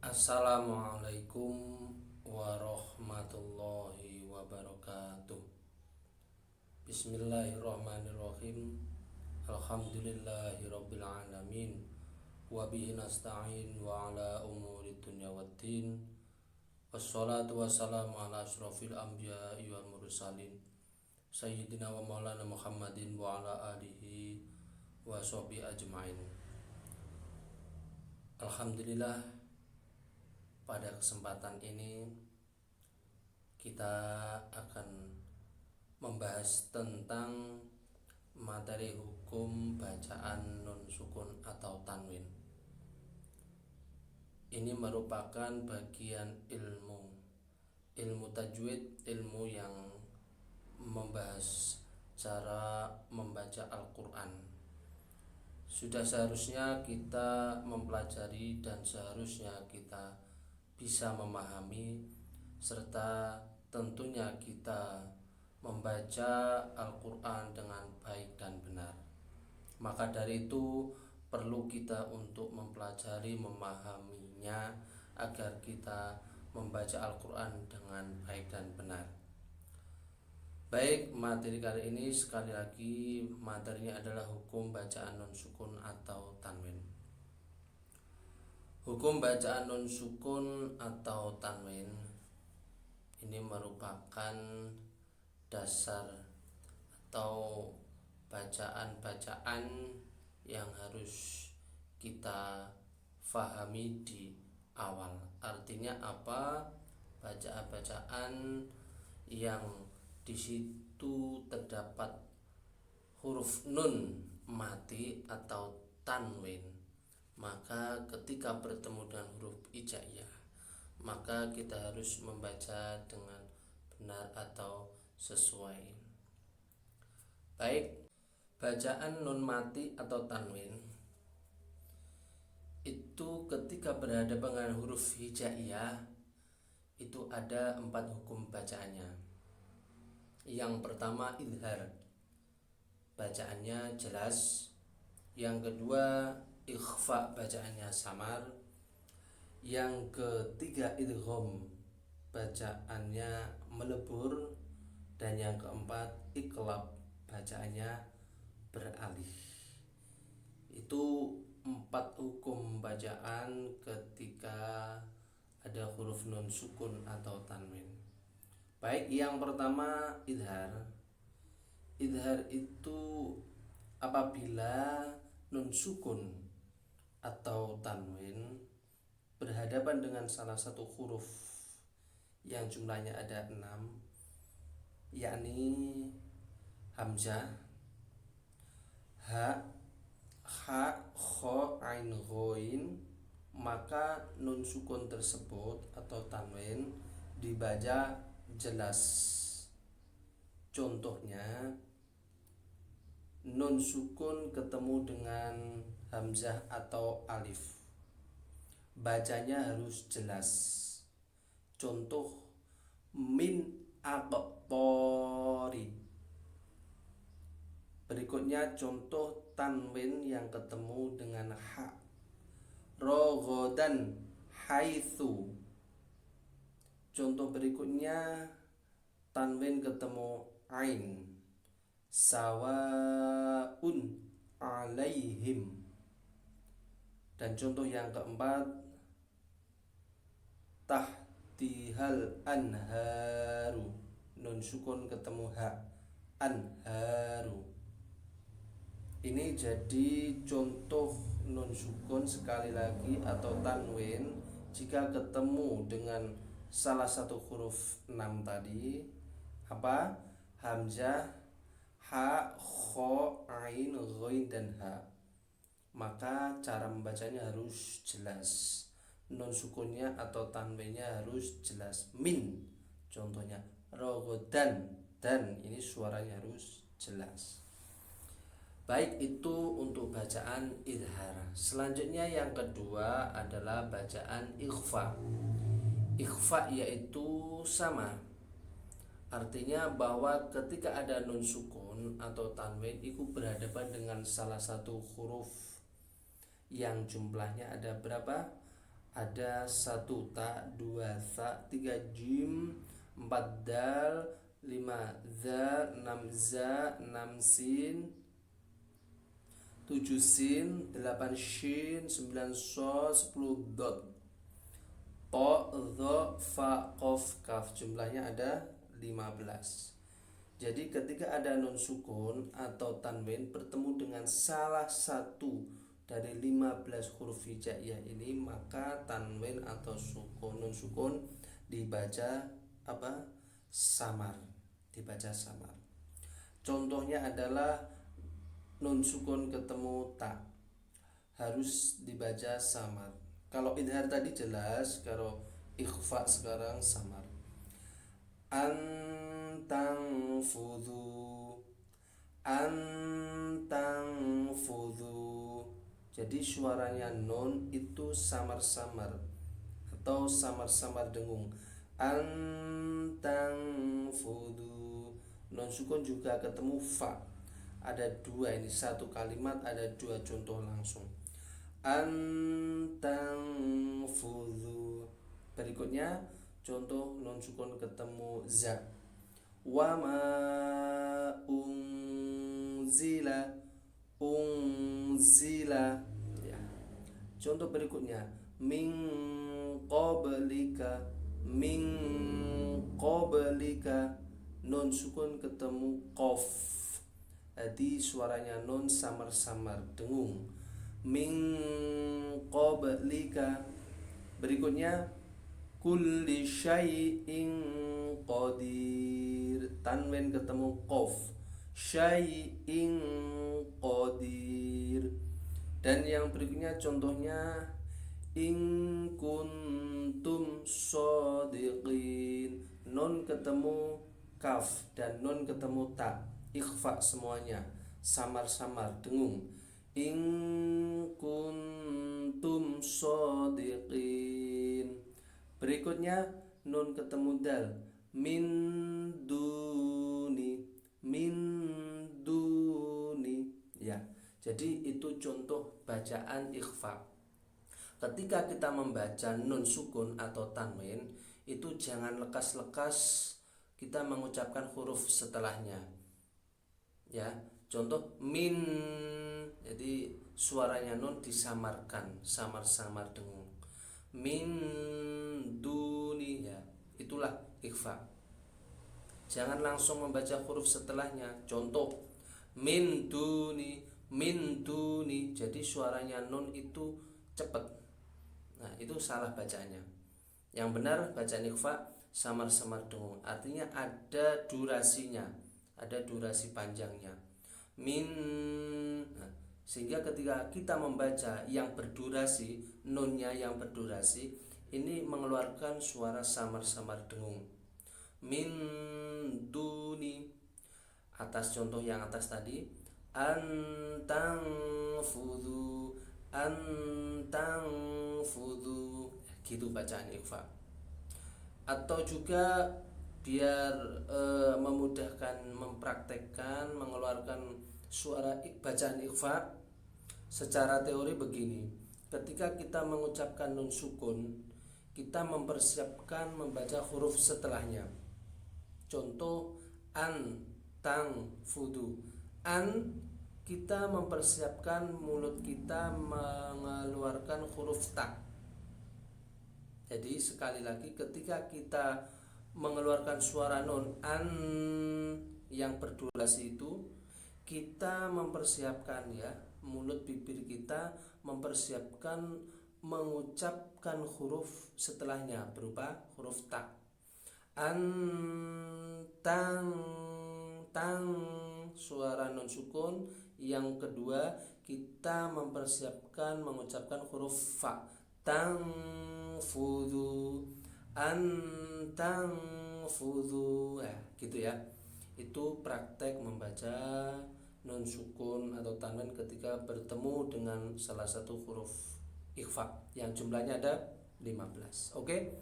Assalamualaikum warahmatullahi wabarakatuh. Bismillahirrahmanirrahim. Alhamdulillahirabbil alamin. Wa bihi nasta'in wa ala umuri dunya waddin. Wassalatu wassalamu ala asyrafil anbiya'i wal mursalin Sayyidina wa maulana Muhammadin wa ala alihi wa sahbihi ajmain. Alhamdulillah, pada kesempatan ini kita akan membahas tentang materi hukum bacaan nun sukun atau tanwin. Ini merupakan bagian ilmu tajwid, ilmu yang membahas cara membaca Al-Quran. Sudah seharusnya kita mempelajari dan seharusnya kita bisa memahami serta tentunya kita membaca Al-Quran dengan baik dan benar. Maka dari itu perlu kita untuk mempelajari, memahaminya agar kita membaca Al-Quran dengan baik dan benar. Baik, materi kali ini sekali lagi materinya adalah hukum bacaan nun sukun atau tanwin. Hukum bacaan nun sukun atau tanwin ini merupakan dasar atau bacaan-bacaan yang harus kita fahami di awal. Artinya apa? Bacaan-bacaan yang di situ terdapat huruf nun mati atau tanwin, maka ketika bertemu dengan huruf hijaiyah, maka kita harus membaca dengan benar atau sesuai. Baik, bacaan nun mati atau tanwin itu ketika berhadapan dengan huruf hijaiyah itu ada 4 hukum bacaannya. Yang pertama idhar, bacaannya jelas. Yang kedua ikhfa, bacaannya samar. Yang ketiga idgham, bacaannya melebur. Dan yang keempat iqlab, bacaannya beralih. Itu 4 hukum bacaan ketika ada huruf nun sukun atau tanwin. Baik, yang pertama idhar. Idhar itu apabila nun sukun atau tanwin berhadapan dengan salah satu huruf yang jumlahnya ada 6, yakni hamzah, ha, kha, ain, ghain, maka nun sukun tersebut atau tanwin dibaca jelas. Contohnya nun sukun ketemu dengan hamzah atau alif, bacanya harus jelas. Contoh min aqtori. Berikutnya contoh tanwin yang ketemu dengan ha, rogodan haitsu. Contoh berikutnya tanwin ketemu ain, sawaun alaihim. Dan contoh yang keempat tahtihal anharu, nun sukun ketemu ha, anharu. Ini jadi contoh nun sukun sekali lagi atau tanwin jika ketemu dengan salah satu huruf 6 tadi, apa? Hamzah, ha, kha, ain, ghain, dan ha. Maka cara membacanya harus jelas. Nun sukunnya atau tanwinnya harus jelas. Min, contohnya rogodan, dan ini suaranya harus jelas. Baik, itu untuk bacaan idhar. Selanjutnya yang kedua adalah bacaan ikhfa. Ikhfa yaitu sama, artinya bahwa ketika ada nun sukun atau tanwin itu berhadapan dengan salah satu huruf yang jumlahnya ada berapa? ada 1 ta, 2 tha, 3 jim, 4 dal, 5 za, 6 za, 6 sin, 7 sin, 8 shin, 9 so, 10 dot, to, dho, fa, qof, kaf. Jumlahnya ada 15. Jadi ketika ada nun sukun atau tanwin bertemu dengan salah satu dari 15 huruf hijaiyah ini, maka tanwin atau nun sukun dibaca apa? Samar. Dibaca samar. Contohnya adalah nun sukun ketemu ta, harus dibaca samar. Kalau idhar tadi jelas, kalau ikhfa sekarang samar. Antang fudu, antang fudu. Jadi suaranya nun itu samar-samar atau samar-samar dengung. Antang fudu. Nun sukun juga ketemu fa. Ada 2 ini, 1 kalimat ada 2 contoh langsung. Antang fudu. Berikutnya contoh nun sukun ketemu za. Wa ma unzila, unzila ya. Contoh berikutnya min qablika, min qablika. Nun sukun ketemu qaf. Jadi suaranya nun samar-samar dengung. Min qablika. Berikutnya kulli syai'in qadir. Tanwin ketemu qaf. Syai'in qadir. Dan yang berikutnya contohnya in kuntum shodiqin. Nun ketemu kaf dan nun ketemu ta. Ikhfa semuanya. Samar-samar dengung. In kuntum shodiqin. Berikutnya nun ketemu dal. Min duni, min duni ya. Jadi itu contoh bacaan ikhfa. Ketika kita membaca nun sukun atau tanwin, itu jangan lekas-lekas kita mengucapkan huruf setelahnya ya. Contoh min, jadi suaranya nun disamarkan, samar-samar dengung. Min duni ya, itulah ikhfa. Jangan langsung membaca huruf setelahnya. Contoh min duni, min duni. Jadi suaranya nun itu cepat. Nah, itu salah bacanya. Yang benar bacaan ikhfa samar-samar dengung. Artinya ada durasinya, ada durasi panjangnya. Min. Nah, sehingga ketika kita membaca yang berdurasi, nunnya yang berdurasi, ini mengeluarkan suara samar-samar dengung. Min duni. Atas contoh yang atas tadi, antang fudu, antang fudu, gitu bacaan ikhfa. Atau juga biar memudahkan mempraktekkan mengeluarkan suara bacaan ikhfa, secara teori begini. Ketika kita mengucapkan nun sukun, kita mempersiapkan membaca huruf setelahnya. Contoh an tang fudu. An, kita mempersiapkan mulut kita mengeluarkan huruf ta. Jadi sekali lagi ketika kita mengeluarkan suara nun an yang berdurasi itu, kita mempersiapkan ya, mulut bibir kita mempersiapkan mengucapkan huruf setelahnya berupa huruf ta. An tang tang, suara non sukun. Yang kedua, kita mempersiapkan mengucapkan huruf fa. Tang fudu, antang fudu, gitu ya. Itu praktek membaca non sukun atau tanwin ketika bertemu dengan salah satu huruf ikhfa yang jumlahnya ada 15. Oke?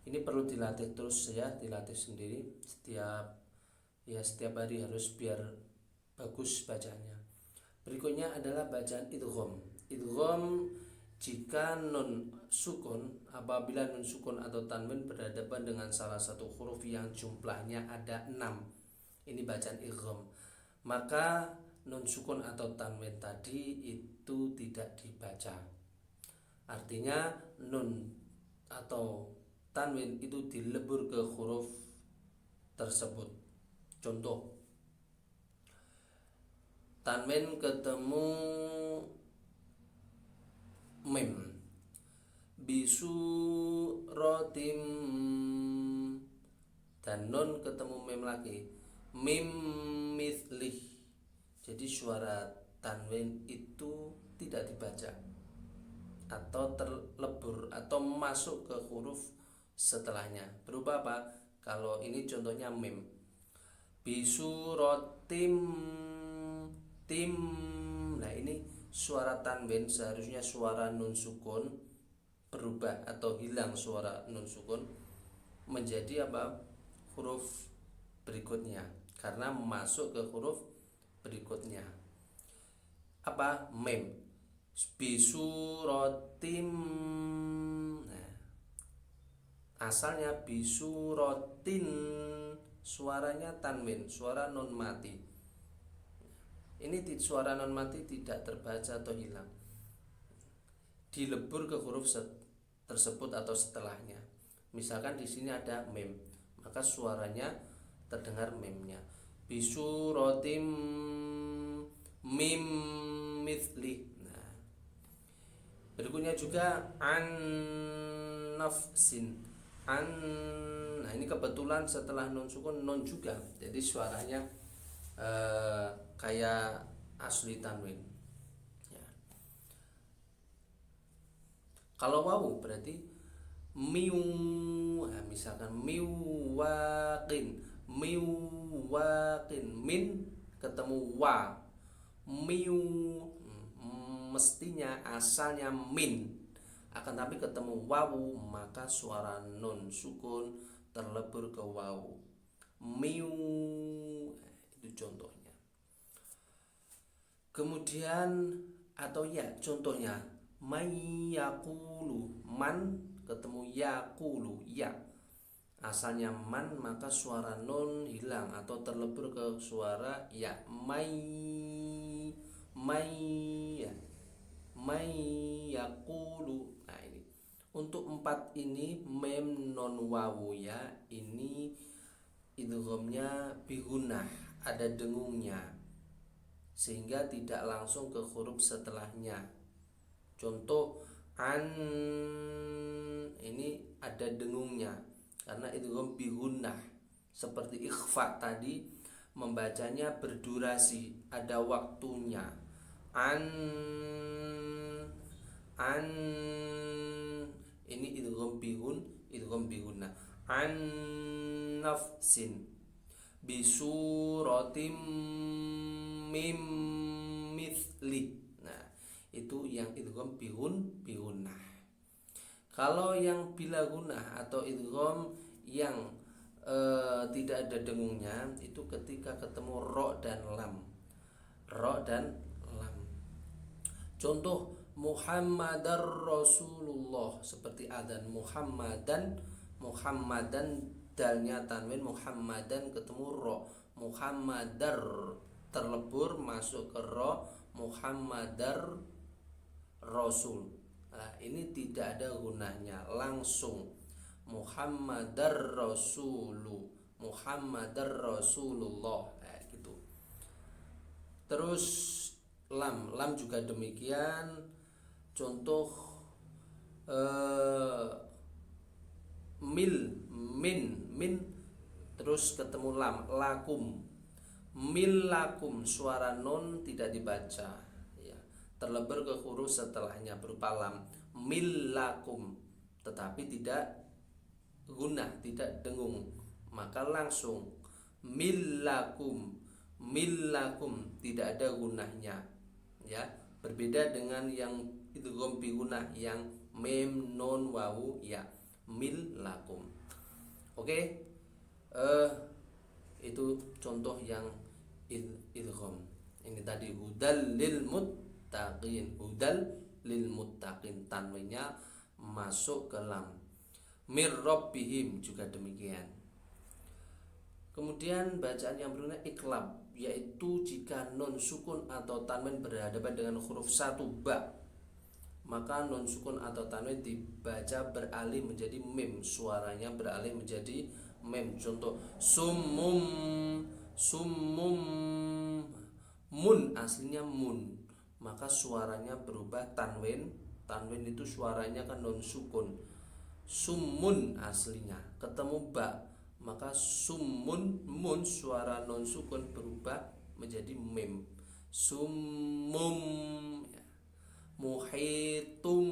Ini perlu dilatih terus ya, dilatih sendiri setiap hari harus biar bagus bacanya. Berikutnya adalah bacaan idgham. Idgham Jika nun sukun, apabila nun sukun atau tanwin berhadapan dengan salah satu huruf yang jumlahnya ada 6, ini bacaan idgham, maka nun sukun atau tanwin tadi itu tidak dibaca. Artinya nun atau tanwin itu dilebur ke huruf tersebut. Contoh, tanwin ketemu mim, bisu rotim, dan nun ketemu mim lagi, mim mithlih. Jadi suara tanwin itu tidak dibaca atau terlebur atau masuk ke huruf setelahnya. Berupa apa? Kalau ini contohnya mim, bisu rotim tim. Nah, ini suara tanwin seharusnya suara nun sukun berubah atau hilang suara nun sukun menjadi apa? Huruf berikutnya, karena masuk ke huruf berikutnya. Apa? Mim, bisuratim. Nah, asalnya bisuratin, suaranya tanwin, suara non mati. Ini suara non mati tidak terbaca atau hilang, dilebur ke huruf tersebut atau setelahnya. Misalkan di sini ada mim, maka suaranya terdengar mimnya. Bisuratim mim mithli. Nah, berikutnya juga an nafsin, an. Nah, ini kebetulan setelah nun sukun nun juga, jadi suaranya kayak asli tanwin ya. Kalau wawu berarti miu. Nah, misalkan miwaqin, miwaqin, min ketemu wa, miu. Mestinya asalnya min, akan tapi ketemu wawu, maka suara nun sukun terlebur ke wawu, miu. Itu contohnya. Kemudian atau ya contohnya, mayakulu, man ketemu yakulu, ya. Asalnya man, maka suara nun hilang atau terlebur ke suara ya, may ya, may yakulu. Nah, ini untuk 4 ini mem non wawu ya, ini idghamnya bigunnah, ada dengungnya, sehingga tidak langsung ke huruf setelahnya. Contoh an, ini ada dengungnya karena idgham bigunnah. Seperti ikhfa tadi, membacanya berdurasi, ada waktunya. An ini idgham bigunnah. An nafsin bisuratim mim mithli. Nah, itu yang idgham bigunnah. Kalau yang bila gunnah atau idgham yang tidak ada dengungnya, itu ketika ketemu ro dan lam. Ro dan lam. Contoh Muhammadar Rasulullah, seperti adzan Muhammadan, dalnya tanwin, Muhammadan ketemu ro, Muhammadar terlebur masuk ke ro, Muhammadar Rasul. Nah, ini tidak ada gunanya, langsung Muhammadar Rasulu, Muhammadar Rasulullah. Nah, gitu. Terus lam juga demikian. Contoh min terus ketemu lam, lakum, mil lakum, suara nun tidak dibaca ya, terlebur ke huruf setelahnya berupa lam, mil lakum, tetapi tidak gunnah, tidak dengung, maka langsung mil lakum, tidak ada gunnahnya ya. Berbeda dengan yang idgham bigunnah yang mim nun wawu ya, mil lakum. Oke, itu contoh yang idgham. Ini tadi hudal lil muttaqin, hudal lil muttaqin, tanwinnya masuk ke lam. Mir rabbihim juga demikian. Kemudian bacaan yang berikutnya iklab, yaitu jika nun sukun atau tanwin berhadapan dengan huruf satu ba, maka nun sukun atau tanwin dibaca beralih menjadi mim, suaranya beralih menjadi mim. Contoh sumum, sumum, mun aslinya mun, maka suaranya berubah tanwin. Tanwin itu suaranya kan nun sukun. Sumun aslinya ketemu ba, maka sumun, mun suara non sukun berubah menjadi mim. Sumum ya. Muhitum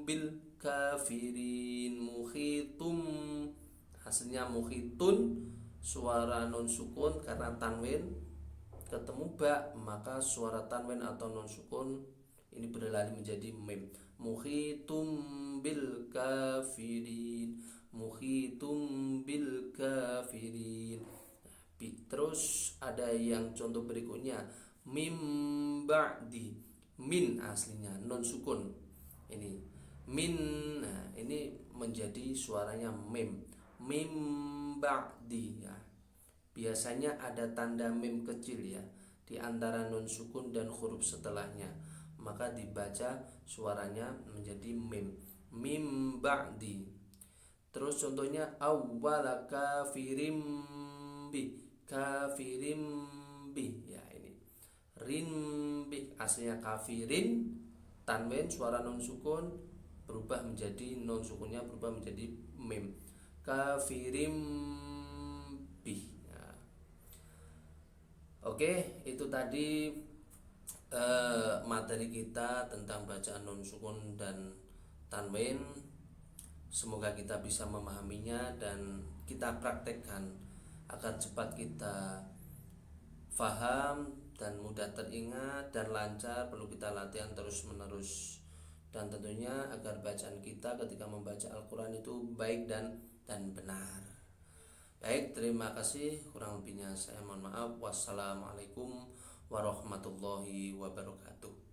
bil kafirin, muhitum aslinya muhitun, suara non sukun karena tanwin ketemu ba, maka suara tanwin atau non sukun ini beralih menjadi mim. Muhitum bil kafirin, muhitum bil kafirin. Terus ada yang contoh berikutnya, mim ba'di, min aslinya non sukun ini min, nah ini menjadi suaranya mim. Mim ba'di ya. Biasanya ada tanda mim kecil ya di antara nun sukun dan huruf setelahnya, maka dibaca suaranya menjadi mim. Mim ba'di. Terus contohnya awwala kafirim bi, kafirim bi ya, ini rimbi aslinya kafirin, tanwin suara non sukun berubah menjadi non sukunnya berubah menjadi mim. Kafirim bi ya. Oke, itu tadi materi kita tentang bacaan non sukun dan tanwin. Semoga kita bisa memahaminya dan kita praktekkan agar cepat kita faham dan mudah teringat dan lancar. Perlu kita latihan terus menerus, dan tentunya agar bacaan kita ketika membaca Al-Quran itu baik dan benar. Baik, terima kasih. Kurang lebihnya saya mohon maaf. Wassalamualaikum warahmatullahi wabarakatuh.